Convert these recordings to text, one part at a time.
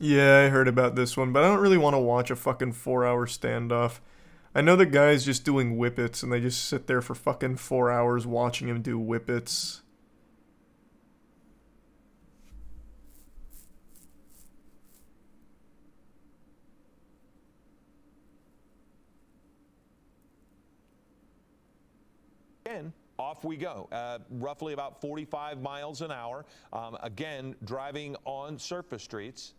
Yeah, I heard about this one, but I don't really want to watch a fucking 4-hour standoff. I know the guy's just doing whippets, and they just sit there for fucking 4 hours watching him do whippets. Off we go, roughly about 45 miles an hour. Again, driving on surface streets.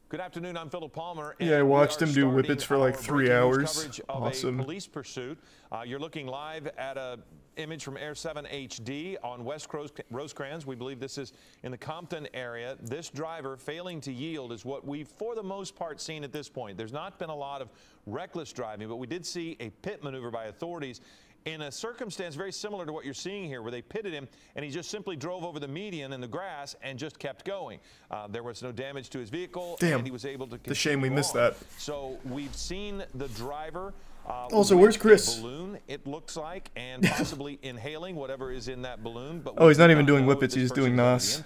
Good afternoon, I'm Philip Palmer. Yeah, I watched him do whippets for like 3 hours. Awesome. Police pursuit. You're looking live at a image from Air 7 HD on West Rosecrans. We believe this is in the Compton area. This driver failing to yield is what we've, for the most part, seen at this point. There's not been a lot of reckless driving, but we did see a pit maneuver by authorities in a circumstance very similar to what you're seeing here, where they pitted him and he just simply drove over the median in the grass and just kept going. There was no damage to his vehicle. Damn. And he was able to continue. It's a shame we missed on. that. So we've seen the driver also, where's Chris? balloon, it looks like, and possibly inhaling whatever is in that balloon. But oh, he's not even doing whippets, he's just doing NOS.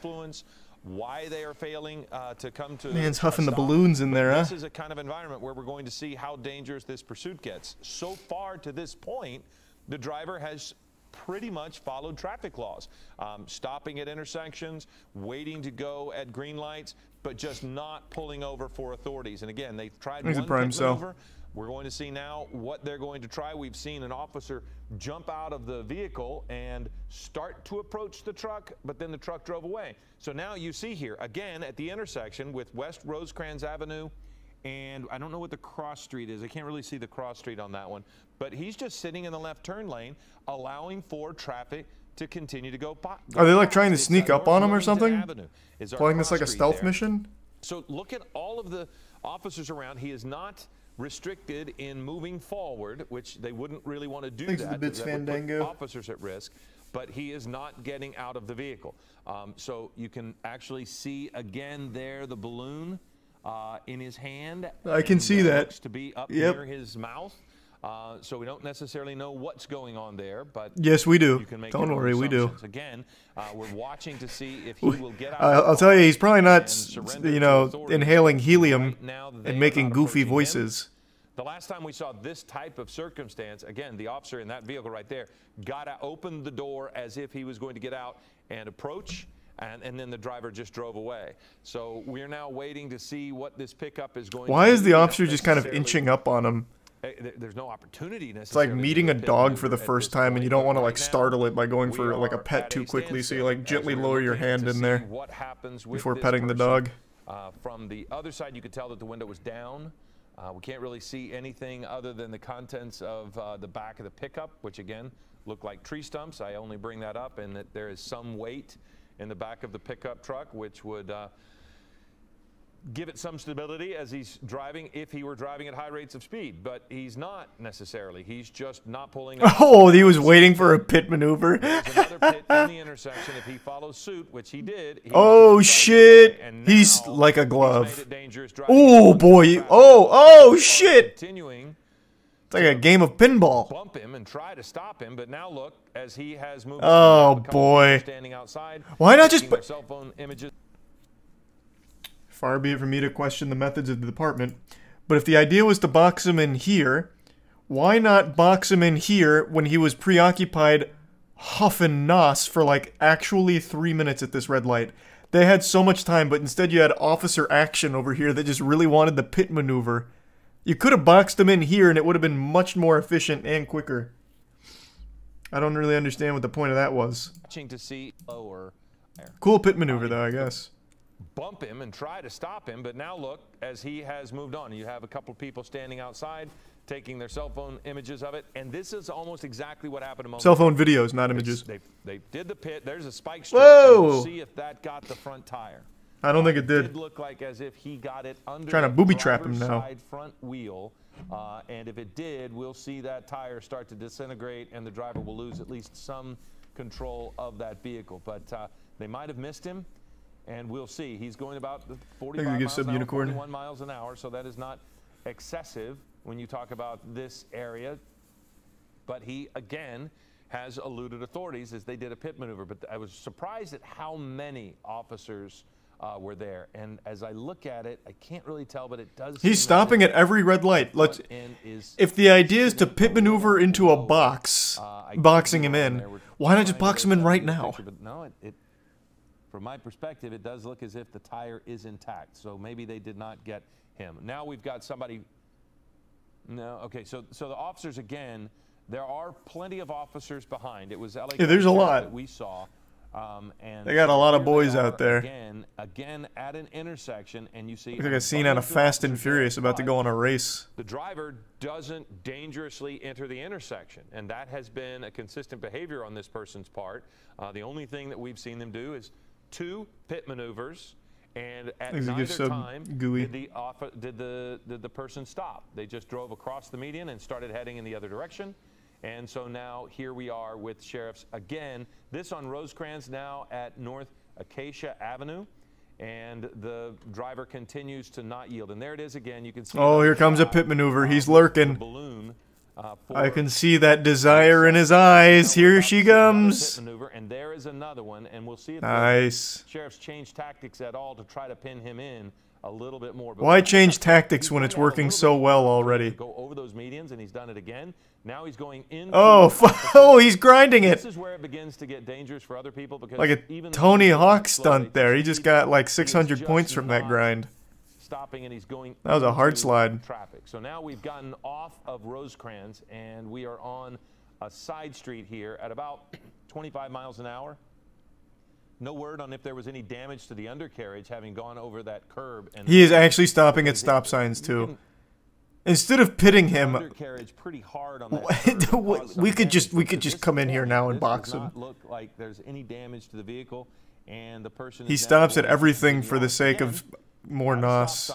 Why they are failing to come to Man's huffing the balloons in there, huh? This is a kind of environment where we're going to see how dangerous this pursuit gets. So far to this point, the driver has pretty much followed traffic laws, stopping at intersections, waiting to go at green lights, but just not pulling over for authorities. And again, they've tried one pit maneuver. We're going to see now what they're going to try. We've seen an officer jump out of the vehicle and start to approach the truck, but then the truck drove away. So now you see here, again, at the intersection with West Rosecrans Avenue, and I don't know what the cross street is. I can't really see the cross street on that one, but he's just sitting in the left turn lane, allowing for traffic to continue to go by. Are they like trying to sneak up on him or something? Playing this like a stealth mission? So look at all of the officers around. He is not restricted in moving forward, which they wouldn't really want to do. Thanks to the Bits Fandango. Officers at risk, but he is not getting out of the vehicle. So you can actually see again there the balloon in his hand. I can see that. Looks to be up near his mouth. So we don't necessarily know what's going on there, but yes, we do. You can make don't worry, we do. Again, we're watching to see if he will get out. I'll tell you, he's probably not, you know, inhaling helium and making goofy voices. The last time we saw this type of circumstance, again, the officer in that vehicle right there opened the door as if he was going to get out and approach. And then the driver just drove away. So we're now waiting to see what this pickup is going to do. Why is the officer just kind of inching up on him? There's no opportunity necessarily. It's like meeting a dog for the first time and you don't want to like startle it by going for like a pet too quickly, so you like gently lower your hand in there before petting the dog. From the other side, you could tell that the window was down. We can't really see anything other than the contents of the back of the pickup, which again look like tree stumps. I only bring that up and that there is some weight in the back of the pickup truck, which would give it some stability as he's driving if he were driving at high rates of speed, but he's not necessarily. He's just not pulling up. Oh, he was waiting for a pit maneuver. There's another pit in the intersection. If he follows suit, which he did. Oh shit! He's like a glove. Oh boy! Oh shit! Continuing. It's like a game of pinball. Bump him and try to stop him, but now look as he has moved. Oh boy! Standing outside. Why not just put cell phone images? Far be it from me to question the methods of the department, but if the idea was to box him in here, why not box him in here when he was preoccupied huffing NOS for like actually 3 minutes at this red light? They had so much time, but instead you had officer action over here that just really wanted the pit maneuver. You could have boxed him in here and it would have been much more efficient and quicker. I don't really understand what the point of that was. To see lower. Cool pit maneuver though, I guess. Bump him and try to stop him, but now look as he has moved on. You have a couple people standing outside taking their cell phone images of it, and this is almost exactly what happened a moment cell phone videos, not images. They did the pit. There's a spike strip. Whoa! We'll see if that got the front tire. I don't think it did. It look like as if he got it under trying to booby trap him now. Side front wheel, and if it did, we'll see that tire start to disintegrate, and the driver will lose at least some control of that vehicle. But they might have missed him. And we'll see. He's going about 45 miles an hour, 41 miles an hour, so that is not excessive when you talk about this area. But he, again, has eluded authorities as they did a pit maneuver. But I was surprised at how many officers were there. And as I look at it, I can't really tell, but it does. He's stopping at every red light. If the idea is to pit maneuver into a box, boxing him in, why not just box him in right now? But no, from my perspective, it does look as if the tire is intact. So maybe they did not get him. Now we've got somebody. No, okay. So the officers again. There are plenty of officers behind. It was LA. Yeah, there's a lot that we saw. And they got a lot of boys out there. Again at an intersection, and you see. Looks like a scene out of Fast and Furious about to go on a race. The driver doesn't dangerously enter the intersection, and that has been a consistent behavior on this person's part. The only thing that we've seen them do is 2 pit maneuvers, and at neither time did the person stop. They just drove across the median and started heading in the other direction. And so now here we are with sheriffs again. This on Rosecrans now at North Acacia Avenue. And the driver continues to not yield. And there it is again. You can see. Oh, here comes a pit maneuver. He's lurking. I can see that desire in his eyes. Here she comes. And there is another one. And we'll see if nice. The sheriffs change tactics at all to try to pin him in a little bit more. Why change tactics when it's working so well already? Go over those medians, and he's done it again. Now he's going in. Oh, he's grinding it. This is where it begins to get dangerous for other people because like a Tony Hawk stunt there. He just got like 600 points from that grind. Stopping, and he's going. That was a hard slide. Traffic. So now we've gotten off of Rosecrans, and we are on a side street here at about 25 miles an hour. No word on if there was any damage to the undercarriage having gone over that curb. And he is actually stopping at stop signs too. Instead of pitting him, pretty hard on that we could just come in here now and box him. Look like there's any damage to the vehicle, and the person. He stops at everything for the sake of more NOS.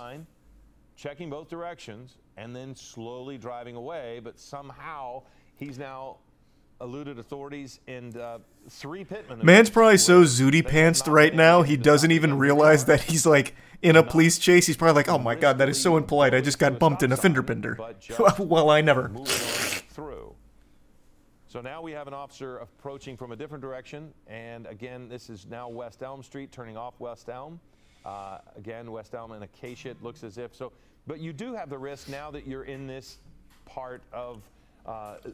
Checking both directions and then slowly driving away, but somehow he's now eluded authorities and 3 pit maneuvers. Man's probably so zooty pantsed right now he doesn't even realize that he's like in a police chase. He's probably like, oh my god, that is so impolite. I just got bumped in a fender bender. Well, I never. So now we have an officer approaching from a different direction, and again, this is now West Elm Street, turning off West Elm. Again, West Elm and Acacia, it looks as if so. But you do have the risk now that you're in this part of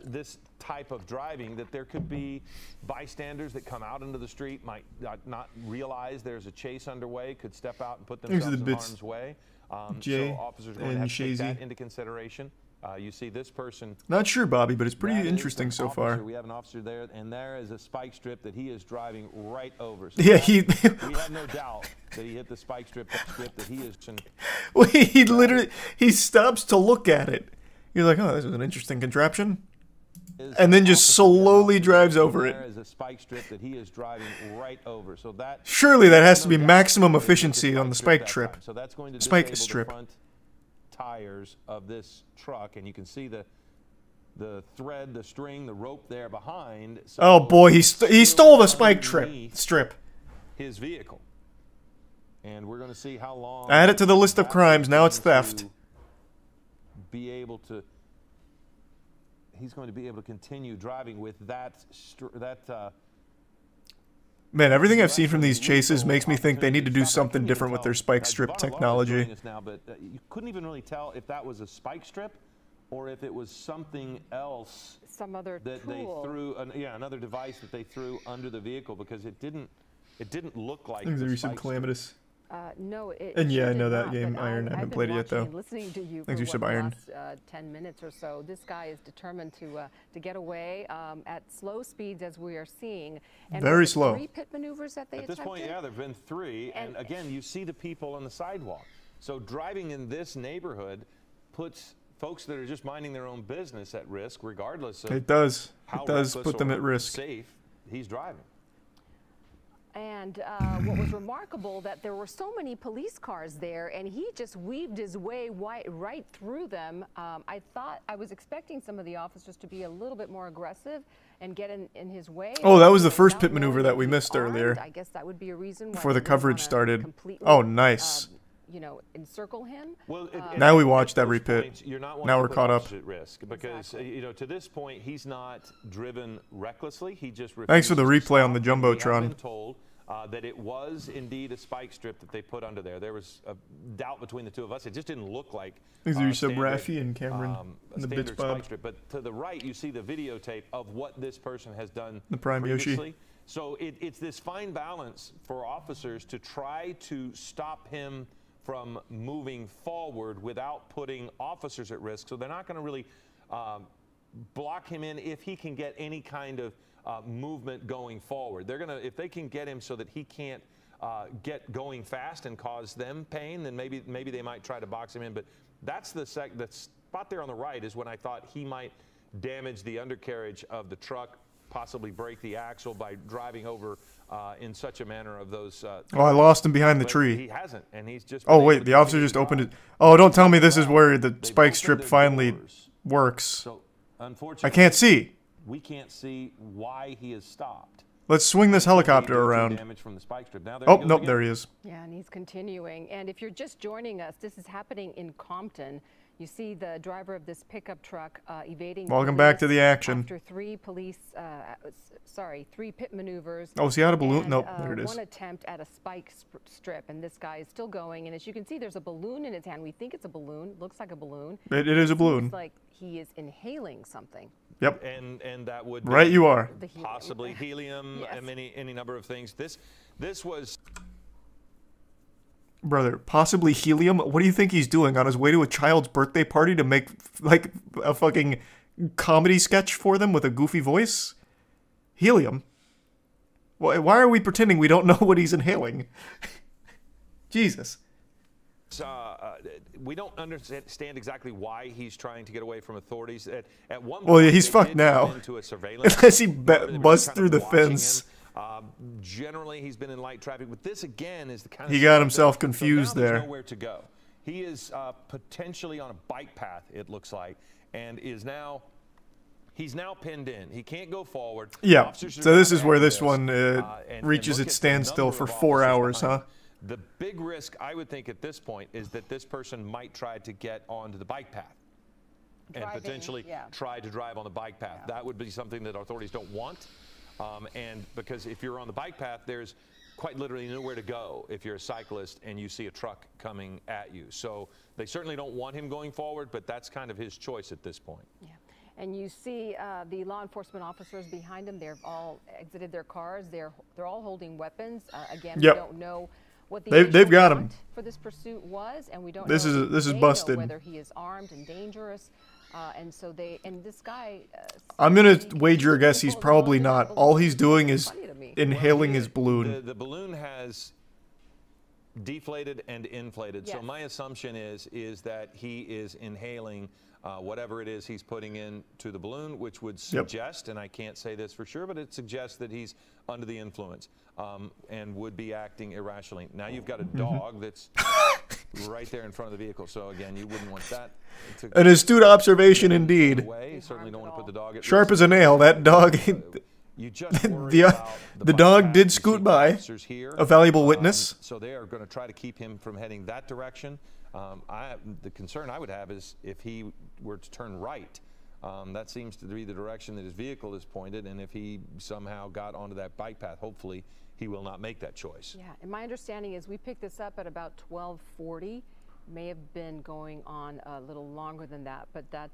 this type of driving that there could be bystanders that come out into the street, might not realize there's a chase underway, could step out and put themselves in harm's way. So officers are going to have to take that into consideration. You see this person. Not sure, Bobby, but it's pretty interesting so far. We have an officer there, and there is a spike strip that he is driving right over. So yeah, we have no doubt that he hit the spike strip that he is. Well, he literally stops to look at it. You're like, oh, this is an interesting contraption, and then just slowly drives over it. There is a spike strip that he is driving right over. So that surely that has to be maximum efficiency on the spike strip. So that's going to spike strip. The front tires of this truck, and you can see the thread, the string, the rope there behind. So oh boy, he stole the spike strip. His vehicle, and we're going to see how long. Add it to the list of crimes. Now it's theft. Be able to. He's going to be able to continue driving with that. Man, everything I've seen from these chases makes me think they need to do something different with their spike strip technology. Now, but you couldn't even really tell if that was a spike strip or if it was something else. Some other that tool. They threw. Another device that they threw under the vehicle because it didn't look like. Things are recent calamitous. No, and yeah, I know that game, Iron. I haven't played it yet, though. Listening to you Thanks for for Iron. The last 10 minutes or so. This guy is determined to get away at slow speeds, as we are seeing. And very slow. 3 pit maneuvers that they attempted? At this point, yeah, there've been 3. And again, you see the people on the sidewalk. So driving in this neighborhood puts folks that are just minding their own business at risk, regardless of it does how put them at risk. Safe he's driving. And what was remarkable that there were so many police cars there, and he just weaved his way right through them. I was expecting some of the officers to be a little bit more aggressive and get in his way. Oh, that was the first pit maneuver that we missed earlier. I guess that would be a reason why before the coverage started. Oh, nice. you know, encircle him. Well, now we watched every those pit. points, you're not Now wanting we're to put caught up. officers at risk because Exactly. you know, to this point he's not driven recklessly. He just Thanks for the refuses to replay on the stop. We have Jumbotron. been told that it was indeed a spike strip that they put under there. There was a doubt between the two of us. It just didn't look like These are standard, Rafi and Cameron in the bits standard Bob. spike strip. But to the right, you see the videotape of what this person has done The Prime Yoshi. previously. So it's this fine balance for officers to try to stop him from moving forward without putting officers at risk. So they're not going to really block him in if he can get any kind of movement going forward. They're going to, if they can get him so that he can't get going fast and cause them pain, then maybe they might try to box him in. But that's the spot there on the right is when I thought he might damage the undercarriage of the truck, possibly break the axle by driving over in such a manner of those. Oh, I lost him behind the tree. He hasn't, and he's just. Oh wait, the officer just opened it. Oh, don't tell me this is where the spike strip finally works. So, unfortunately, I can't see. We can't see why he has stopped. Let's swing this helicopter around. Damage from the spike strip. Now Oh, nope, there he is. Yeah, and he's continuing. And if you're just joining us, this is happening in Compton. You see the driver of this pickup truck evading. Welcome back to the action. After three pit maneuvers. Oh, is he out of balloon? And, Nope, there it is. One attempt at a spike strip, and this guy is still going. And as you can see, there's a balloon in his hand. We think it's a balloon. Looks like a balloon. It is a balloon. Looks like he is inhaling something. Yep. And that would be right. You are. Possibly helium. Yes. And any number of things. This was. Brother, possibly helium? What do you think he's doing on his way to a child's birthday party to make, like, a fucking comedy sketch for them with a goofy voice? Helium? Why are we pretending we don't know what he's inhaling? Jesus. We don't understand exactly why he's trying to get away from authorities. At one point, Well, yeah, he's they fucked did now. go into a surveillance Unless he mode. They were busts kind through of the watching fence. him. Generally, he's been in light traffic, but this again is the kind of. He got stuff himself that, confused so now there's there. nowhere to go. He is potentially on a bike path, it looks like, and is now. He's now pinned in. He can't go forward. Yeah. Officers are So this not is where at this risk. one And reaches look its at the standstill number for of 4 officers hours, behind huh? him. The big risk, I would think, at this point is that this person might try to get onto the bike path and potentially try to drive on the bike path. That would be something that authorities don't want. And because if you're on the bike path, there's quite literally nowhere to go if you're a cyclist and you see a truck coming at you. So they certainly don't want him going forward, but that's kind of his choice at this point. Yeah. And you see the law enforcement officers behind him. They've all exited their cars. They're all holding weapons. Again, Yep. we don't know what the They've got him. initial warrant for this pursuit was, and we don't This know is they know busted. whether he is armed and dangerous. And so this guy. I'm gonna wager a guess he's probably not. All he's doing is funny to me. inhaling his balloon. The balloon has deflated and inflated. So Yes. my assumption is that he is inhaling whatever it is he's putting into the balloon, which would suggest, and I can't say this for sure, but it suggests that he's under the influence and would be acting irrationally. Now you've got a dog that's right there in front of the vehicle. So again, you wouldn't want that. An astute observation indeed. You certainly don't want to put the dog at Sharp risk. as a nail, that dog. You just worry The about the bike dog path. did You scoot see by. officers here. A valuable witness. So they are going to try to keep him from heading that direction. The concern I would have is if he were to turn right. That seems to be the direction that his vehicle is pointed, and if he somehow got onto that bike path, hopefully he will not make that choice. Yeah, and my understanding is we picked this up at about 12:40. May have been going on a little longer than that, but that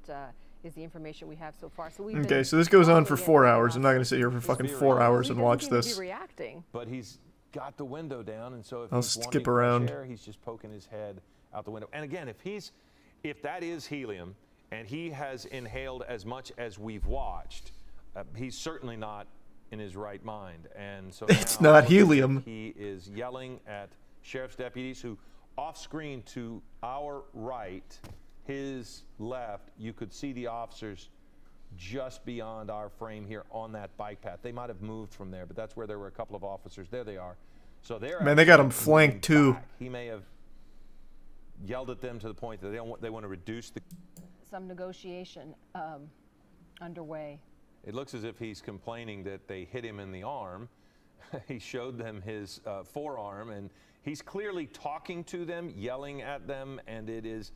is the information we have so far. So we've Okay, been so this goes on for following it 4 for the hours. I'm not last- gonna sit here for fucking very 4 long. hours He and doesn't watch seem to this. be reacting. But he's got the window down, and so if I'll he's wanting skip fresh around. air, he's just poking his head out the window. And again, if that is helium and he has inhaled as much as we've watched, he's certainly not in his right mind. And so It's now not helium. He is yelling at sheriff's deputies who, off screen to our right, his left, you could see the officers just beyond our frame here on that bike path. They might have moved from there, but that's where there were a couple of officers. There they are. So they're Man, they got him actually flanked moving too. back. He may have yelled at them to the point that they want to reduce the. Some negotiation underway. It looks as if he's complaining that they hit him in the arm, he showed them his forearm, and he's clearly talking to them, yelling at them, and it is,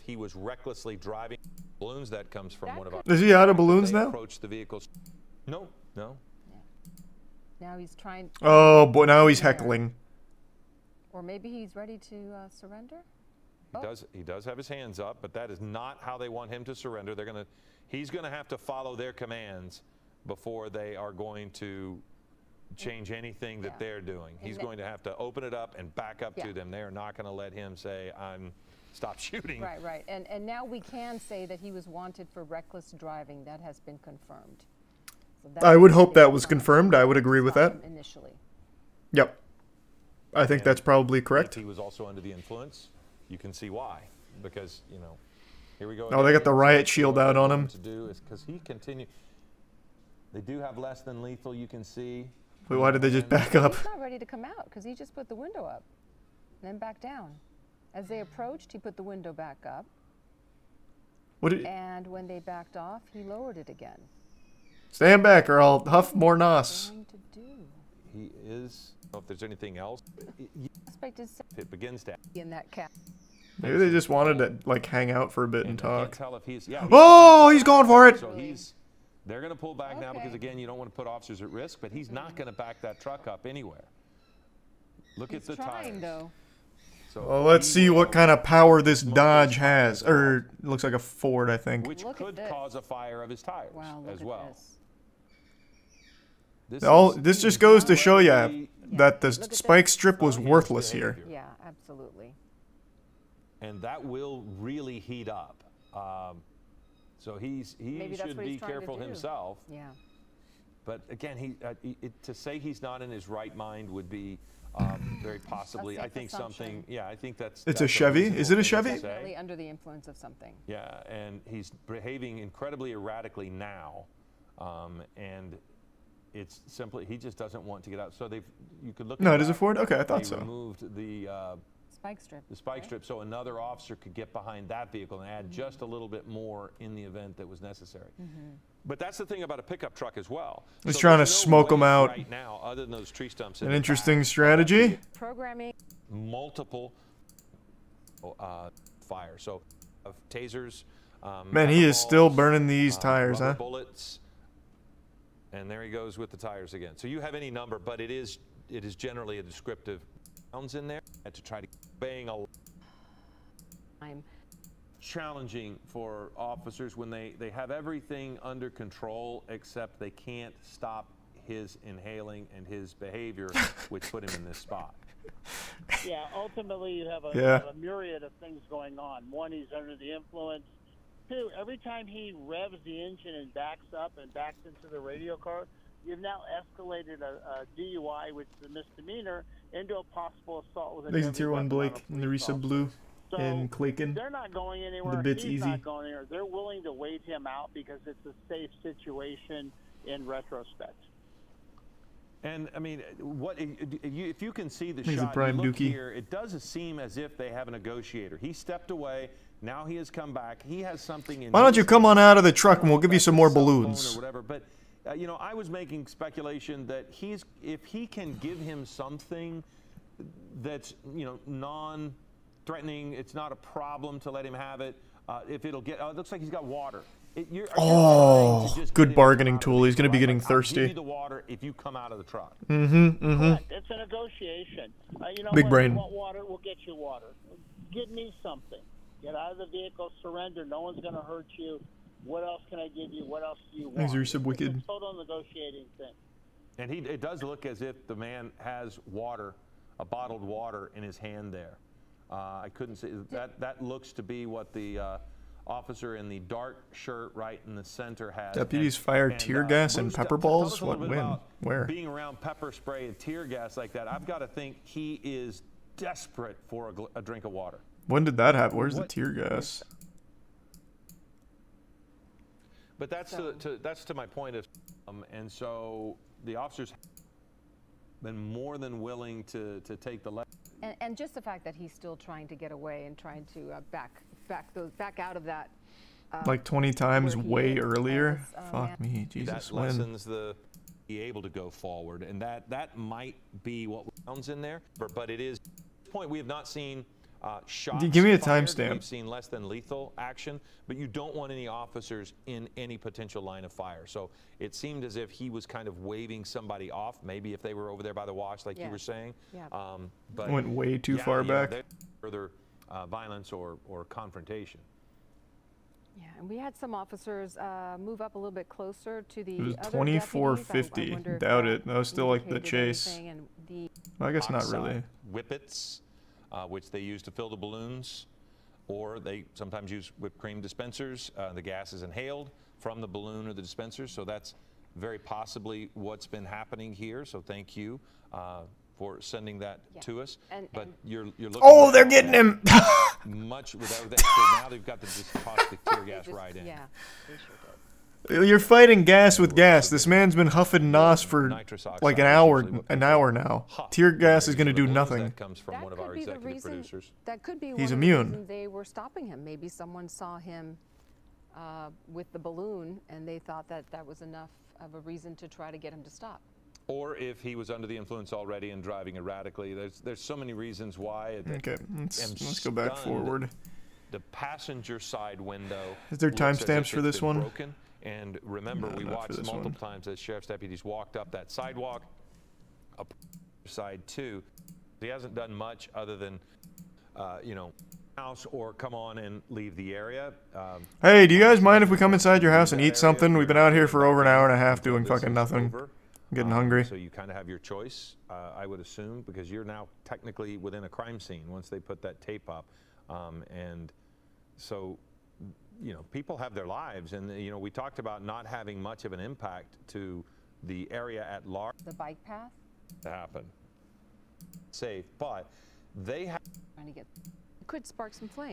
he was recklessly driving balloons. That comes from one of our. Is he out of balloons they now? Approached the vehicles. No. Now he's trying. Oh boy, now he's heckling. Or maybe he's ready to surrender. He does have his hands up, but that is not how they want him to surrender. He's gonna have to follow their commands before they are going to change anything that they're doing. He's going to have to open it up and back up to them. They are not going to let him say, stop shooting. Right. And now we can say that he was wanted for reckless driving. That has been confirmed. So I would hope that was confirmed. I would agree with that. Initially. Yep. I think that's probably correct. If he was also under the influence, you can see why. Because, you know, here we go. Oh, they got the riot shield out on him. To do is because he continued. They do have less than lethal, you can see. Wait, why did they just back up? He's not ready to come out because he just put the window up and then back down. As they approached, he put the window back up. And when they backed off, he lowered it again. Stand back or I'll huff more nos. He is. I don't know if there's anything else. It begins to. In that cap. Maybe they just wanted to like hang out for a bit and talk. I can't tell if he's, he's going for it. So they're going to pull back now because, again, you don't want to put officers at risk, but he's not going to back that truck up anywhere. Look at the tires. Though. So well, let's see what kind of power this Dodge has. Or it looks like a Ford, I think. Which could cause a fire of his tires as well. This just goes to show you that the spike strip was worthless here. Yeah, absolutely. And that will really heat up. So he should be careful himself. Yeah. But again, to say he's not in his right mind would be very possibly. I think something. Yeah, I think that's. It's a Chevy. Is it a Chevy? Definitely under the influence of something. Yeah, and he's behaving incredibly erratically now, and it's simply he just doesn't want to get out. So you could look. No, it is a Ford. Okay, I thought so. They removed the. Spike strip. The spike strip, so another officer could get behind that vehicle and add just a little bit more in the event that was necessary. But that's the thing about a pickup truck as well. He's trying to smoke them out. Right now, other than those tree stumps. An interesting strategy. Programming. Multiple fire. So tasers. Man, he is still burning these tires, huh? Bullets. And there he goes with the tires again. So you have any number, but it is generally a descriptive. In there to try to bang a challenging for officers when they have everything under control except they can't stop his inhaling and his behavior which put him in this spot. Yeah, ultimately you have a myriad of things going on. One, he's under the influence. Two, every time he revs the engine and backs up and backs into the radio car, you've now escalated a DUI, which is a misdemeanor, into a possible assault with a There's a Tier 1 Blake in the Risa Blue in Clayton. They're not going anywhere. The bit's He's easy. not going anywhere. They're willing to wait him out because it's a safe situation in retrospect. And I mean, if you can see the He's shot, a prime you look dookie. here, it does seem as if they have a negotiator. He stepped away. Now he has come back. He has something in. Why don't you come on out of the truck and we'll give you some more balloons? Or whatever. But you know, I was making speculation that if he can give him something that's, you know, non-threatening, it's not a problem to let him have it. If it'll get, it looks like he's got water. Good bargaining tool. He's going to be getting thirsty. I'll give you the water if you come out of the truck. Correct. It's a negotiation. You know, Big brain. You want water? We'll get you water. Give me something. Get out of the vehicle. Surrender. No one's going to hurt you. What else can I give you? What else do you want? Thanks, you're so wicked. It's a total negotiating thing. And it does look as if the man has water, a bottled water in his hand there. I couldn't see that. That looks to be what the officer in the dark shirt right in the center has. Deputies fired tear gas and pepper balls? What, when? Where? Being around pepper spray and tear gas like that, I've got to think he is desperate for a drink of water. When did that happen? Where's the tear gas? But that's to my point of, and so the officers have been more than willing to take the left. And just the fact that he's still trying to get away and trying to back out of that. Like 20 times way earlier. Fuck me, Jesus. That lessens the be able to go forward, and that might be what sounds in there. But it is, at this point, we have not seen shots. Give me a fired. timestamp. We've seen less than lethal action, but you don't want any officers in any potential line of fire. So it seemed as if he was kind of waving somebody off, maybe if they were over there by the wash, like you were saying. Yeah. But went way too far back. Further violence or confrontation. Yeah, and we had some officers move up a little bit closer to the It was other 2450. deputies. Doubt it. That was still like the indicated chase. anything, and Well, I guess not really. Whippets, which they use to fill the balloons, or they sometimes use whipped cream dispensers. The gas is inhaled from the balloon or the dispensers, so that's very possibly what's been happening here. So thank you for sending that to us. But you're looking. Oh, they're getting him. Much without that. So now they've got the just caustic tear gas right in. Yeah, they sure did. You're fighting gas with gas. This man's been huffing NOS for like an hour now. Tear gas is going to do nothing. That comes from one of our executive producers. That could be He's one immune. of the reasons they were stopping him. Maybe someone saw him with the balloon, and they thought that that was enough of a reason to try to get him to stop. Or if he was under the influence already and driving erratically. There's so many reasons why. Okay, let's go back forward. The passenger side window. Is there timestamps for this one? Broken. And remember, we watched multiple times as sheriff's deputies walked up that sidewalk, up side two. He hasn't done much other than, you know, house or come on and leave the area. Hey, do you guys mind if we come inside your house and eat something? We've been out here for over an hour and a half doing fucking nothing. I'm getting hungry. So you kind of have your choice, I would assume, because you're now technically within a crime scene once they put that tape up. And so, you know, people have their lives, and you know, we talked about not having much of an impact to the area at large. The bike path to happen safe, but they have trying to get could spark some flame.